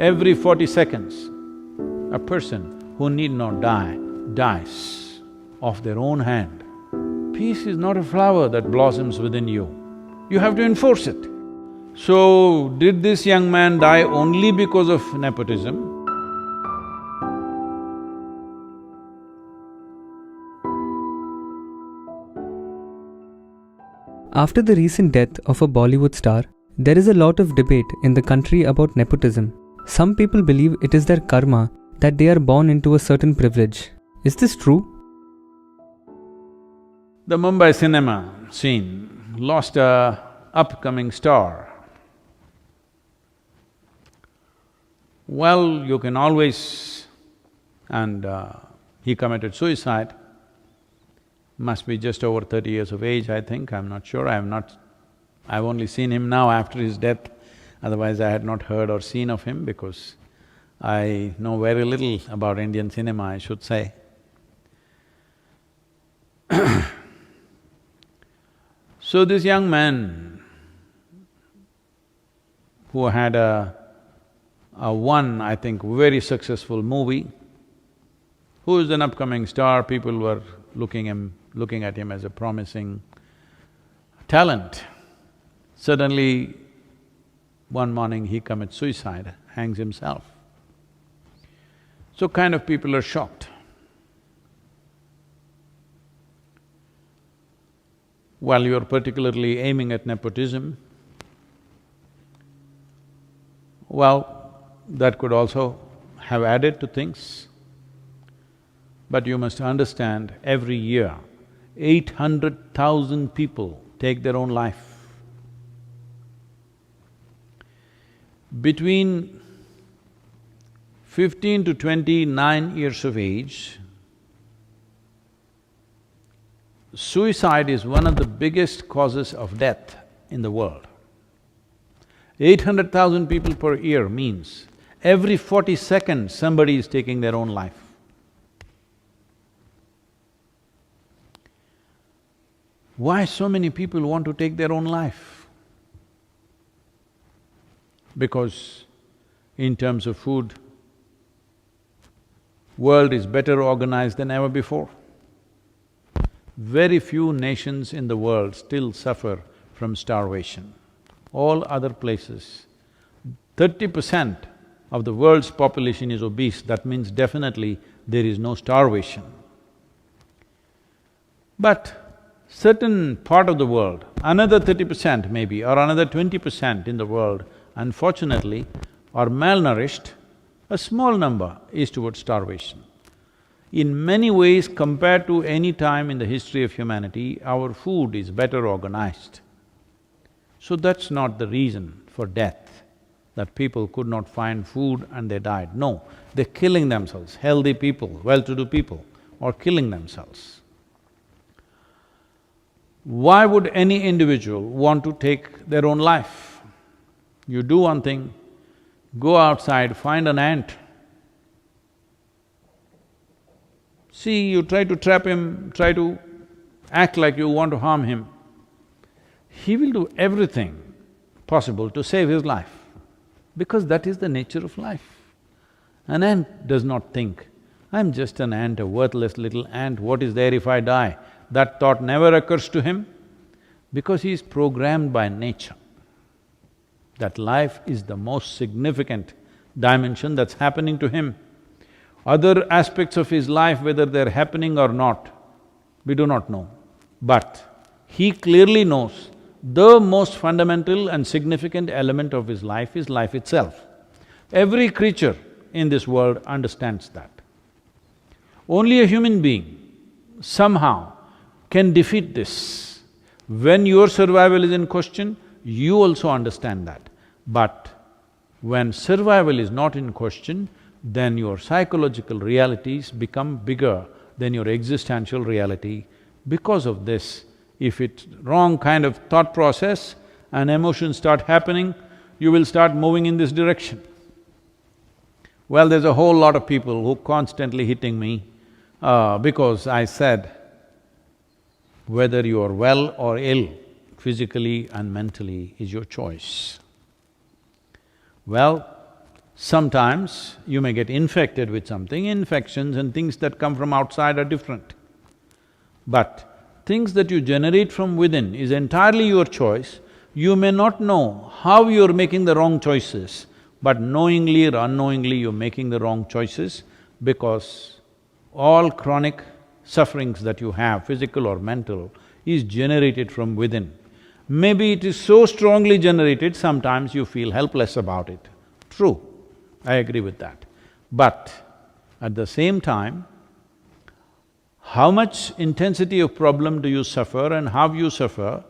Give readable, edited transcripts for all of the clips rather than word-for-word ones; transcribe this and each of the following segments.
Every 40 seconds, a person who need not die, dies of their own hand. Peace is not a flower that blossoms within you, you have to enforce it. So, did this young man die only because of nepotism? After the recent death of a Bollywood star, there is a lot of debate in the country about nepotism. Some people believe it is their karma that they are born into a certain privilege. Is this true? The Mumbai cinema scene lost a upcoming star. Well, you can always… and he committed suicide. Must be just over 30 years of age, I think, I'm not sure, I've only seen him now after his death, otherwise I had not heard or seen of him because I know very little about Indian cinema, I should say. So this young man who had a one, I think, very successful movie, who is an upcoming star, people were looking at him as a promising talent. Suddenly, one morning he commits suicide, hangs himself. So kind of people are shocked. While you're particularly aiming at nepotism, well, that could also have added to things. But you must understand, every year, 800,000 people take their own life. Between 15 to 29 years of age, suicide is one of the biggest causes of death in the world. 800,000 people per year means every 40 seconds somebody is taking their own life. Why so many people want to take their own life? Because in terms of food, world is better organized than ever before. Very few nations in the world still suffer from starvation. All other places, 30% of the world's population is obese, that means definitely there is no starvation. But certain part of the world, another 30% maybe or another 20% in the world, unfortunately, are malnourished, a small number is towards starvation. In many ways, compared to any time in the history of humanity, our food is better organized. So that's not the reason for death, that people could not find food and they died. No, they're killing themselves, healthy people, well-to-do people are killing themselves. Why would any individual want to take their own life? You do one thing, go outside, find an ant. See, you try to trap him, try to act like you want to harm him. He will do everything possible to save his life, because that is the nature of life. An ant does not think, I'm just an ant, a worthless little ant, what is there if I die? That thought never occurs to him, because he is programmed by nature that life is the most significant dimension that's happening to him. Other aspects of his life, whether they're happening or not, we do not know. But he clearly knows the most fundamental and significant element of his life is life itself. Every creature in this world understands that. Only a human being somehow can defeat this. When your survival is in question, you also understand that. But when survival is not in question, then your psychological realities become bigger than your existential reality. Because of this, if it's wrong kind of thought process and emotions start happening, you will start moving in this direction. Well, there's a whole lot of people who constantly hitting me because I said, whether you are well or ill, physically and mentally, is your choice. Well, Sometimes you may get infected with something, infections and things that come from outside are different. But things that you generate from within is entirely your choice. You may not know how you're making the wrong choices, but knowingly or unknowingly you're making the wrong choices because all chronic sufferings that you have, physical or mental, is generated from within. Maybe it is so strongly generated, sometimes you feel helpless about it. True, I agree with that. But at the same time, how much intensity of problem do you suffer and how you suffer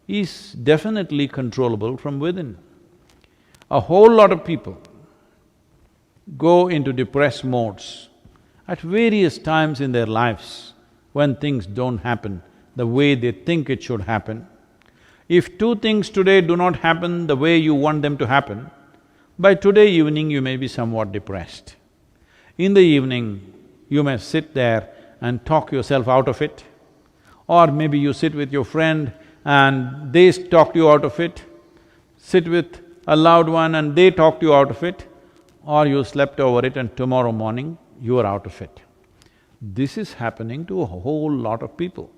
is definitely controllable from within. A whole lot of people go into depressed modes at various times in their lives when things don't happen the way they think it should happen. If two things today do not happen the way you want them to happen, by today evening you may be somewhat depressed. In the evening, you may sit there and talk yourself out of it, or maybe you sit with your friend and they talk you out of it, sit with a loved one and they talked you out of it, or you slept over it and tomorrow morning you are out of it. This is happening to a whole lot of people.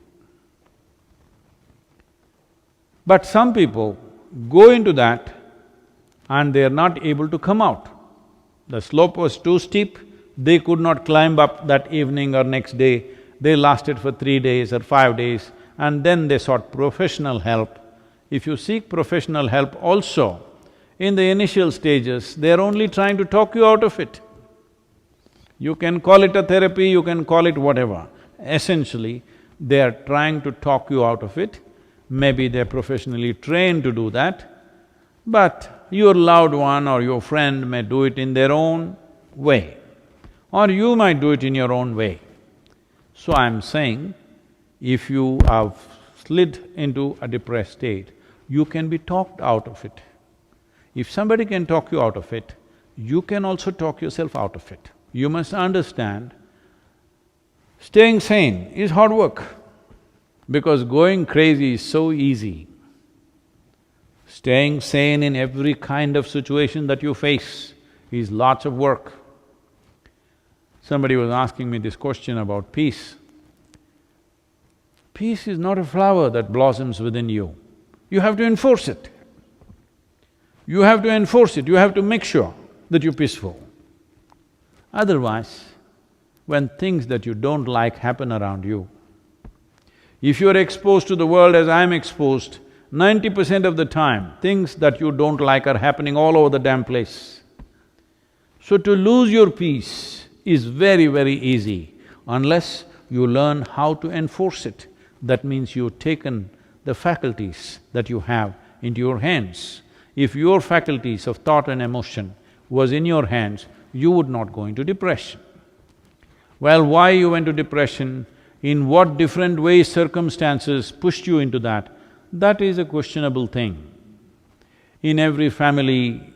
But some people go into that and they are not able to come out. The slope was too steep, they could not climb up that evening or next day, they lasted for 3 days or 5 days and then they sought professional help. If you seek professional help also, in the initial stages, they're only trying to talk you out of it. You can call it a therapy, you can call it whatever. Essentially, they are trying to talk you out of it. Maybe they're professionally trained to do that, but your loved one or your friend may do it in their own way, or you might do it in your own way. So I'm saying, if you have slid into a depressed state, you can be talked out of it. If somebody can talk you out of it, you can also talk yourself out of it. You must understand, staying sane is hard work, because going crazy is so easy. Staying sane in every kind of situation that you face is lots of work. Somebody was asking me this question about peace. Peace is not a flower that blossoms within you. You have to enforce it. You have to enforce it, you have to make sure that you're peaceful. Otherwise, when things that you don't like happen around you, if you're exposed to the world as I'm exposed, 90% of the time, things that you don't like are happening all over the damn place. So to lose your peace is very, very easy unless you learn how to enforce it. That means you've taken the faculties that you have into your hands. If your faculties of thought and emotion was in your hands, you would not go into depression. Well, why you went to depression, in what different ways circumstances pushed you into that is a questionable thing. In every family,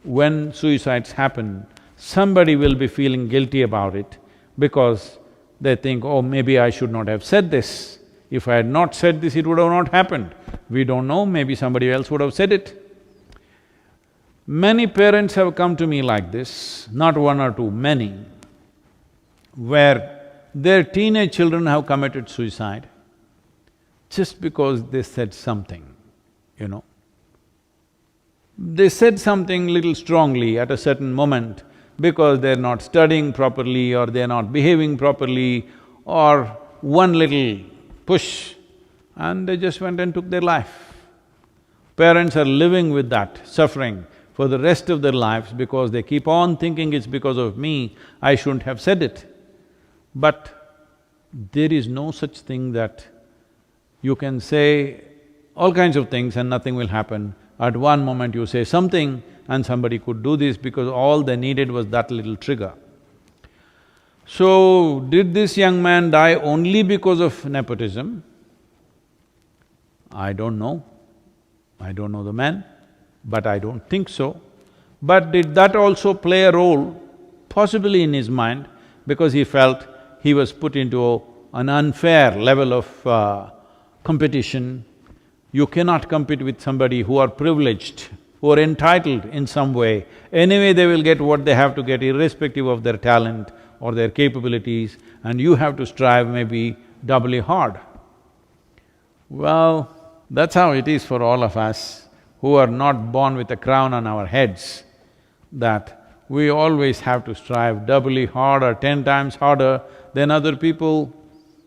when suicides happen, somebody will be feeling guilty about it because they think, oh, maybe I should not have said this. If I had not said this, it would have not happened. We don't know, maybe somebody else would have said it. Many parents have come to me like this, not one or two, many, where their teenage children have committed suicide just because they said something, you know. They said something little strongly at a certain moment because they're not studying properly or they're not behaving properly or one little push and they just went and took their life. Parents are living with that suffering for the rest of their lives because they keep on thinking it's because of me, I shouldn't have said it. But there is no such thing that you can say all kinds of things and nothing will happen. At one moment you say something and somebody could do this because all they needed was that little trigger. So, did this young man die only because of nepotism? I don't know. I don't know the man, but I don't think so. But did that also play a role? Possibly in his mind, because he felt he was put into an unfair level of competition. You cannot compete with somebody who are privileged, who are entitled in some way. Anyway, they will get what they have to get irrespective of their talent or their capabilities, and you have to strive maybe doubly hard. Well, that's how it is for all of us who are not born with a crown on our heads, that we always have to strive doubly hard or 10 times harder than other people.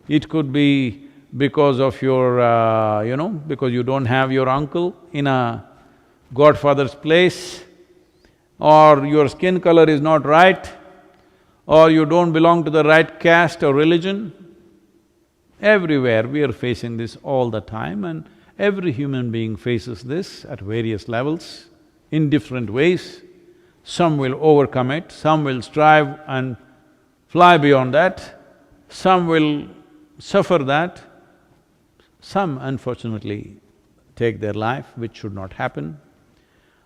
It could be because of your, because you don't have your uncle in a godfather's place, or your skin color is not right, or you don't belong to the right caste or religion. Everywhere we are facing this all the time, and every human being faces this at various levels, in different ways. Some will overcome it, some will strive and fly beyond that, some will suffer that, some unfortunately take their life, which should not happen.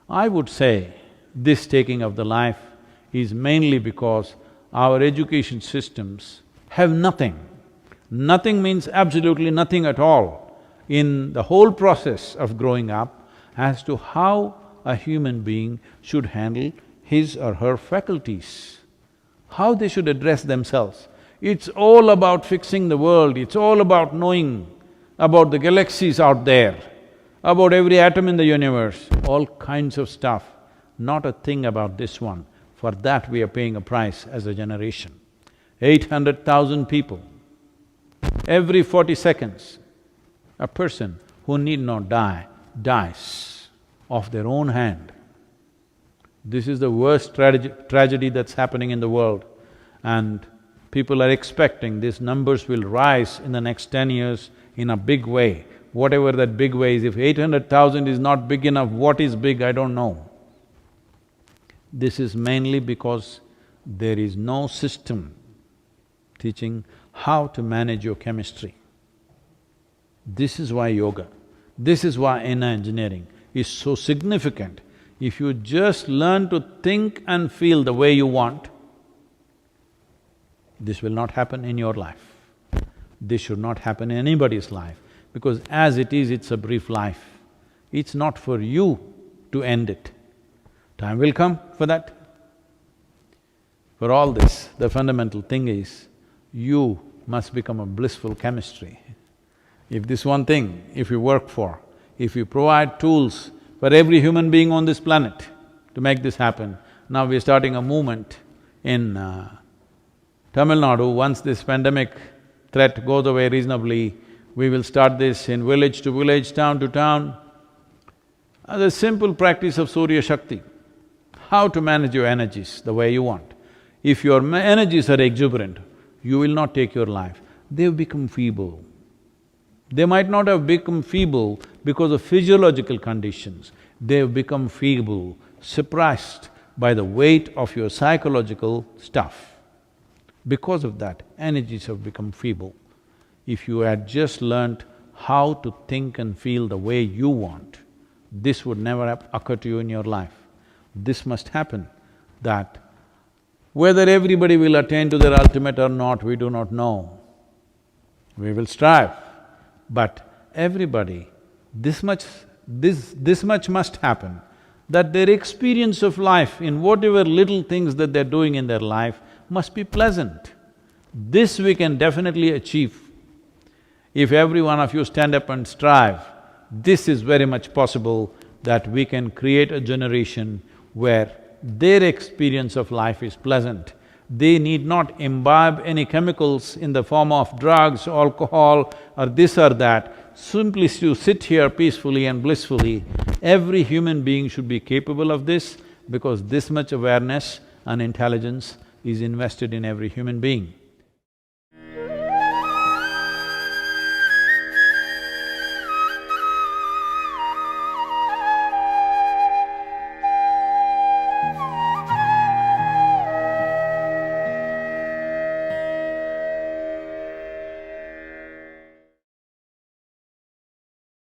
I would say this taking of the life is mainly because our education systems have nothing. Nothing means absolutely nothing at all in the whole process of growing up as to how a human being should handle his or her faculties, how they should address themselves. It's all about fixing the world, it's all about knowing about the galaxies out there, about every atom in the universe, all kinds of stuff, not a thing about this one. For that we are paying a price as a generation. 800,000 people, every 40 seconds, a person who need not die, dies of their own hand. This is the worst tragedy that's happening in the world, and people are expecting these numbers will rise in the next 10 years in a big way. Whatever that big way is, if 800,000 is not big enough, what is big, I don't know. This is mainly because there is no system teaching how to manage your chemistry. This is why yoga, this is why inner engineering is so significant. If you just learn to think and feel the way you want, this will not happen in your life. This should not happen in anybody's life, because as it is, it's a brief life. It's not for you to end it. Time will come for that. For all this, the fundamental thing is, you must become a blissful chemistry. If this one thing, if you work for, if you provide tools for every human being on this planet to make this happen, now we're starting a movement in Tamil Nadu. Once this pandemic threat goes away reasonably, we will start this in village to village, town to town. The simple practice of Surya Shakti, how to manage your energies the way you want. If your energies are exuberant, you will not take your life. They've become feeble. They might not have become feeble because of physiological conditions. They've become feeble, suppressed by the weight of your psychological stuff. Because of that, energies have become feeble. If you had just learnt how to think and feel the way you want, this would never occur to you in your life. This must happen, that whether everybody will attain to their ultimate or not, we do not know. We will strive, but everybody, this much must happen, that their experience of life in whatever little things that they're doing in their life must be pleasant. This we can definitely achieve. If every one of you stand up and strive, this is very much possible that we can create a generation where their experience of life is pleasant. They need not imbibe any chemicals in the form of drugs, alcohol or this or that. Simply to sit here peacefully and blissfully, every human being should be capable of this, because this much awareness and intelligence is invested in every human being.